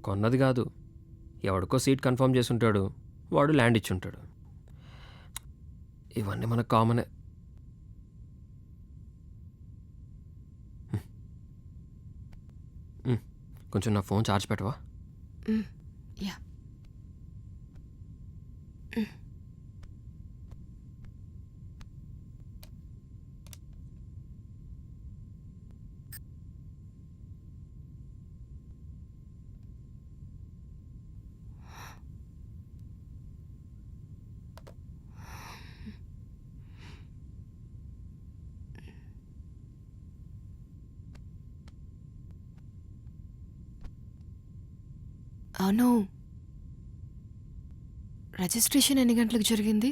కొన్నది కాదు, ఎవడికో seat confirm చేసి ఉంటాడు, వాడు ల్యాండ్ ఇచ్చుంటాడు. ఇవన్నీ మనకు కామనే. కొంచెం నా ఫోన్ ఛార్జ్ పెట్టవా? యా. అవును, రిజిస్ట్రేషన్ ఎన్ని గంటలకు జరిగింది?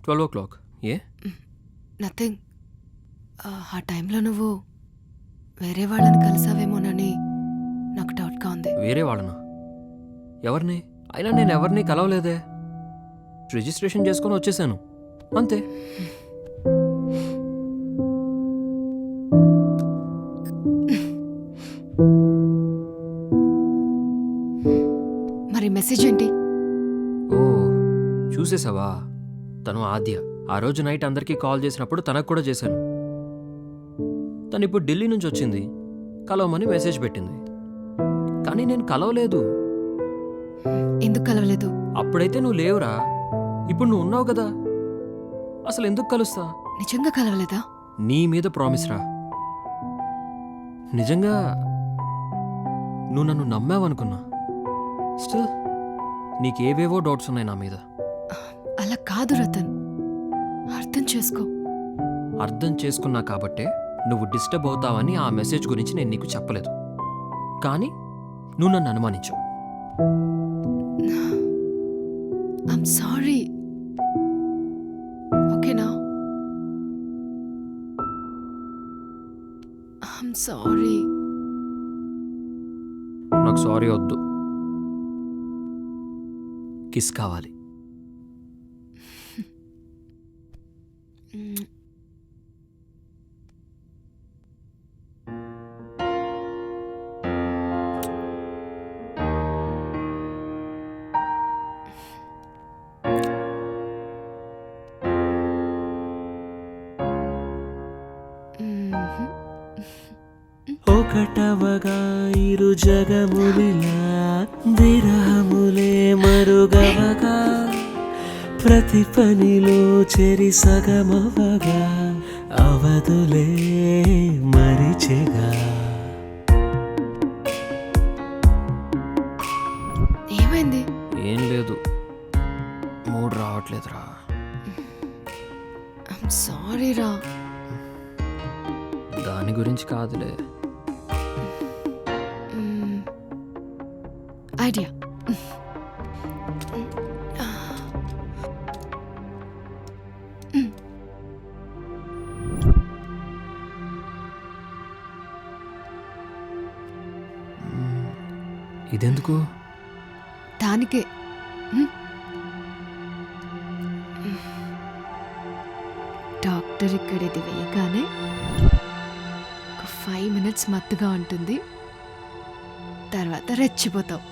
12 o'clock. ఏ? నథింగ్. ఆ టైంలో నువ్వు వేరే వాళ్ళని కలిసావేమోనని నాకు డౌట్గా ఉంది. వేరే వాళ్ళనా? ఎవరిని? అయినా నేను ఎవరిని కలవలేదే. రిజిస్ట్రేషన్ చేసుకొని వచ్చేసాను అంతే. మరి మెసేజ్ ఏంటి? ఓ, చూసేసావా? తను ఆద్య. ఆ రోజు నైట్ అందరికీ కాల్ చేసినప్పుడు తనకు కూడా చేశాను. తను ఇప్పుడు ఢిల్లీ నుంచి వచ్చింది, కలవమని మెసేజ్ పెట్టింది. కానీ నేను కలవలేదు. ఎందుకు కలవలేదు? అప్పుడైతే నువ్వు లేవురా, ఇప్పుడు నువ్వు ఉన్నావు కదా, అసలు ఎందుకు కలుస్తా? నిజంగా కలవలేదా? నీ మీద ప్రామిస్ రా. నిజంగా నువ్వు నన్ను నమ్మావనుకున్నా. స్టిల్ నీకేవేవో డౌట్స్ ఉన్నాయి నా మీద. అలా కాదు రతన్, అర్థం చేసుకో. అర్థం చేసుకున్నా కాబట్టే నువ్వు డిస్టర్బ్ అవుతావని ఆ మెసేజ్ గురించి నేను నీకు చెప్పలేదు. కానీ నువ్వు నన్ను అనుమానించు. ఐమ్ సారీ, ఓకేనా? I'm sorry. నాకు సారీ వద్దు, కిస్ కావాలి. ఒకటవగా ఇరు జగములిలా విరహములే మరుగవగా ప్రతి పనిలో చెరి సగమవగా అవదులే మరిచెగా. ఏమైంది? ఏం లేదు, మూడ్ రావట్లేదురా. ఐమ్ సారీ రా. దాని గురించి కాదులే. ఐడియా. ఇదెందుకు? దానికే. డాక్టర్ ఇక్కడ ఇది వేయగానే ఒక 5 minutes మత్తుగా ఉంటుంది, తర్వాత రెచ్చిపోతావు.